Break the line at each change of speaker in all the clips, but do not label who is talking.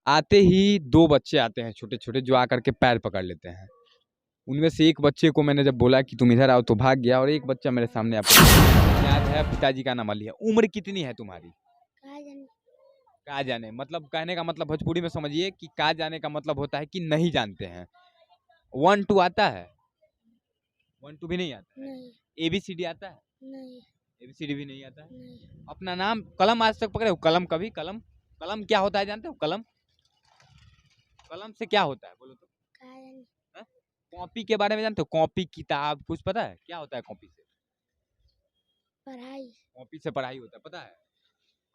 आते ही 2 बच्चे आते हैं छोटे-छोटे जो आकर के पैर पकड़ लेते हैं। उनमें से एक बच्चे को मैंने जब बोला कि तुम इधर आओ तो भाग गया और एक बच्चा मेरे सामने आपको याद है पिताजी का नाम अली है। उम्र कितनी है तुम्हारी?
कहाँ जाने।
का जाने मतलब कहने का मतलब भोजपुरी में समझिए कि का जाने का मतलब होता है कि नहीं जानते हैं। 1 2 आता है? 1 2 भी नहीं आता है?
नहीं।
एबीसीडी आता है?
नहीं।
एबीसीडी भी नहीं आता है?
नहीं।
अपना नाम कलम आज तक पकड़े हो? कलम कभी कलम? कलम क्या होता है जानते हो कलम? कलम से क्या होता है बोलो तो?
कहाँ जाने।
हैं? कॉपी के बारे में जानते हो? कॉपी किताब कुछ पता है? क्या होता है कॉपी से?
पढ़ाई।
कॉपी से पढ़ाई होता है पता है?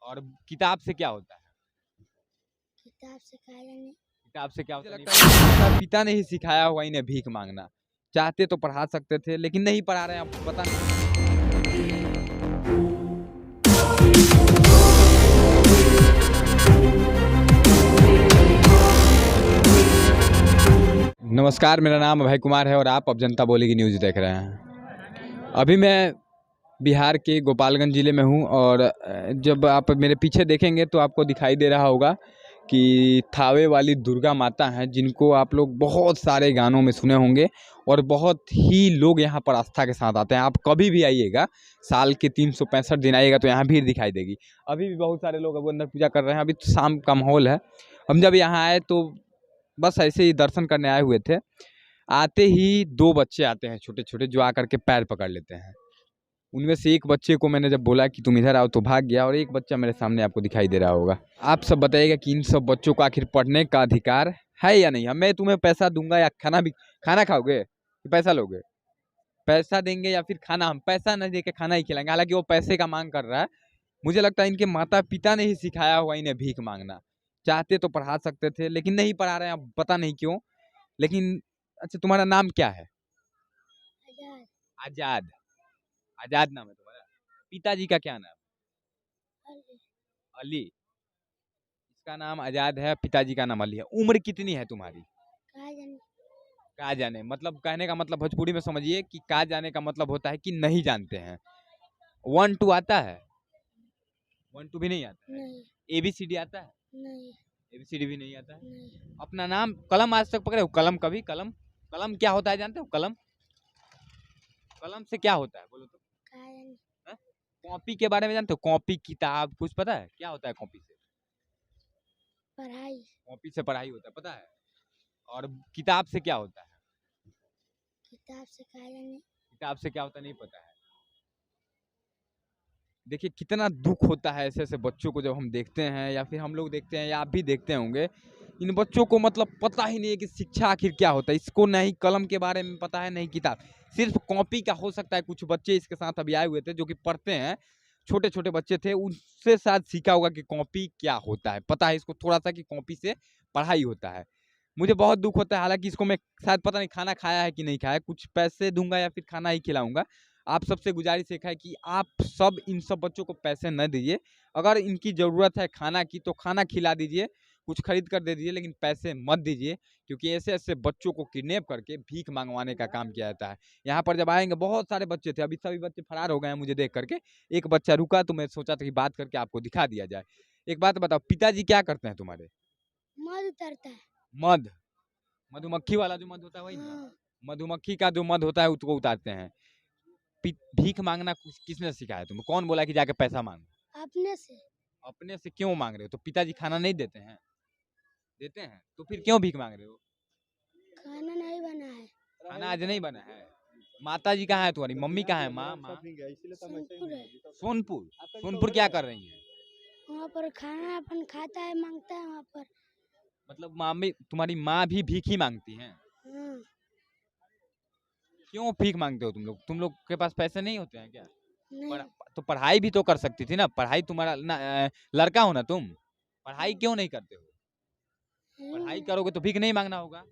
और किताब से क्या होता है?
किताब से कहाँ जाने।
किताब से क्या होता है? माता पिता ने ही सिखाया हुआ इन्हें भीख मांगना। चाहते तो पढ़ा सकते थे लेकिन नहीं पढ़ा रहे हैं अब पता नहीं। नमस्कार, मेरा नाम अभय कुमार है और आप अब जनता बोलेगी न्यूज़ देख रहे हैं। अभी मैं बिहार के गोपालगंज ज़िले में हूँ और जब आप मेरे पीछे देखेंगे तो आपको दिखाई दे रहा होगा कि थावे वाली दुर्गा माता हैं जिनको आप लोग बहुत सारे गानों में सुने होंगे और बहुत ही लोग यहाँ पर आस्था के साथ आते हैं। आप कभी भी आइएगा, साल के 365 दिन आइएगा तो यहाँ भीड़ दिखाई देगी। अभी भी बहुत सारे लोग अब अंदर पूजा कर रहे हैं। अभी तो शाम का माहौल है। हम जब यहाँ आए तो बस ऐसे ही दर्शन करने आए हुए थे। आते ही 2 बच्चे आते हैं छोटे-छोटे जो आकर के पैर पकड़ लेते हैं। उनमें से एक बच्चे को मैंने जब बोला कि तुम इधर आओ तो भाग गया और एक बच्चा मेरे सामने आपको दिखाई दे रहा होगा। आप सब बताइएगा कि इन सब बच्चों को आखिर पढ़ने का अधिकार है या नहीं? मैं तुम्हें पैसा दूँगा या खाना खाओगे? कि पैसा लोगे? पैसा देंगे या फिर खाना? हम पैसा नहीं देके खाना ही खिलाएँगे। हालाँकि वो पैसे का माँग कर रहा है। मुझे लगता है इनके माता-पिता ने ही सिखाया होगा इन्हें भीख माँगना। चाहते तो पढ़ा सकते थे लेकिन नहीं पढ़ा रहे हैं अब पता नहीं क्यों? लेकिन अच्छा तुम्हारा नाम क्या है?
आजाद।
आज़ाद। आज़ाद नाम है तुम्हारा? पिताजी का क्या नाम?
अली।
अली। इसका नाम आज़ाद है, पिताजी का नाम अली है। उम्र कितनी है तुम्हारी?
कहाँ जाने।
का जाने मतलब कहने का मतलब भोजपुरी में समझिए कि का जाने का मतलब होता है कि नहीं जानते हैं। 1 2 आता है? 1 2 भी नहीं आता है?
नहीं।
एबीसीडी आता है?
नहीं।
एबीसीडी भी नहीं आता है?
नहीं।
अपना नाम कलम आज तक पकड़े हो? कलम कभी कलम? कलम क्या होता है जानते हो कलम? कलम से क्या होता है बोलो तो?
कहाँ जाने।
हैं? कॉपी के बारे में जानते हो? कॉपी किताब कुछ पता है? क्या होता है कॉपी से?
पढ़ाई।
कॉपी से पढ़ाई होता है पता है? और किताब से क्या होता है?
किताब से कहाँ जाने।
किताब से क्या होता है नहीं पता है। देखिए कितना दुख होता है ऐसे-ऐसे बच्चों को जब हम देखते हैं या फिर हम लोग देखते हैं या आप भी देखते होंगे। इन बच्चों को मतलब पता ही नहीं है कि शिक्षा आखिर क्या होता है। इसको नहीं कलम के बारे में पता है, नहीं किताब। सिर्फ़ कॉपी का हो सकता है कुछ बच्चे इसके साथ अभी आए हुए थे जो कि पढ़ते हैं। छोटे-छोटे बच्चे थे, उनसे शायद सीखा होगा कि कॉपी क्या होता है। पता है इसको थोड़ा-सा कि कॉपी से पढ़ाई होता है। मुझे बहुत दुःख होता है हालाँकि इसको मैं शायद पता नहीं खाना खाया है कि नहीं खाया है। कुछ पैसे दूँगा या फिर खाना ही खिलाऊँगा। आप सबसे गुज़ारिश एक है कि आप सब इन सब बच्चों को पैसे न दीजिए। अगर इनकी ज़रूरत है खाना की तो खाना खिला दीजिए, कुछ खरीद कर दे दीजिए लेकिन पैसे मत दीजिए क्योंकि ऐसे-ऐसे बच्चों को किडनैप करके भीख मँगवाने का काम किया जाता है। यहाँ पर जब आएँगे बहुत सारे बच्चे थे, अभी सभी बच्चे फरार हो गए हैं मुझे देख कर के। एक बच्चा रुका तो मैं सोचा था कि बात करके आपको दिखा दिया जाए। एक बात बताओ पिताजी क्या करते हैं तुम्हारे?
मध उतरता है।
मध, मधुमक्खी वाला जो मध होता है वही ना?
हाँ।
मधुमक्खी का जो मध होता है उसको उतारते हैं। भीख माँगना किसने सिखाया तुम्हें? कौन बोला कि जाके पैसा माँगो?
अपने से।
अपने से क्यों माँग रहे हो? तो पिताजी खाना नहीं देते हैं? देते हैं, तो फिर क्यों भीख माँग रहे हो?
खाना नहीं बना है।
खाना आज नहीं बना है? माताजी कहाँ है तुम्हारी? मम्मी कहाँ है? माँ?
सोनपुर है।
सोनपुर? सोनपुर क्या कर रही हैं?
वहाँ पर खाना अपन खाता है, मांगता है वहाँ पर।
मतलब मामी तुम्हारी माँ भी भीख ही माँगती हैं?
हाँ।
क्यों भीख माँगते हो तुम लोग? तुम लोग के पास पैसे नहीं होते हैं क्या?
नहीं।
तो पढ़ाई भी तो कर सकती थी ना? पढ़ाई तुम्हारा लड़का हो ना तुम? पढ़ाई क्यों नहीं करते हो? पढ़ाई करोगे तो भीख नहीं माँगना होगा।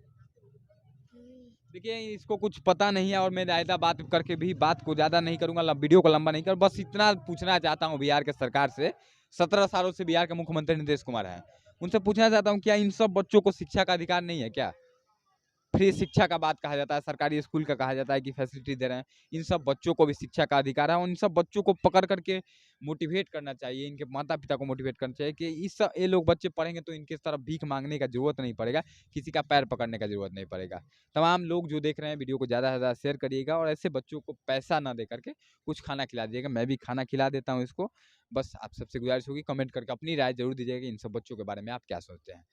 देखिए इसको कुछ पता नहीं है और मैं ज़्यादा बात करके भी बात को ज़्यादा नहीं करूँगा, वीडियो को लंबा नहीं कर बस इतना पूछना चाहता हूँ बिहार के सरकार से। 17 सालों से बिहार के मुख्यमंत्री नीतीश कुमार हैं। उनसे पूछना चाहता हूँ क्या इन सब बच्चों को शिक्षा का अधिकार नहीं है क्या? फ्री शिक्षा का बात कहा जाता है, सरकारी स्कूल का कहा जाता है कि फैसिलिटी दे रहे हैं। इन सब बच्चों को भी शिक्षा का अधिकार है और इन सब बच्चों को पकड़ करके मोटिवेट करना चाहिए, इनके माता पिता को मोटिवेट करना चाहिए कि ये लोग बच्चे पढ़ेंगे तो इनके तरफ भीख मांगने का जरूरत नहीं पड़ेगा, किसी का पैर पकड़ने का जरूरत नहीं पड़ेगा। तमाम लोग जो देख रहे हैं वीडियो को ज़्यादा से ज़्यादा शेयर करिएगा और ऐसे बच्चों को पैसा ना दे करके कुछ खाना खिला दीजिएगा। मैं भी खाना खिला देता हूँ इसको। बस आप सबसे गुजारिश होगी कमेंट करके अपनी राय जरूर दीजिएगा कि इन सब बच्चों के बारे में आप क्या सोचते हैं।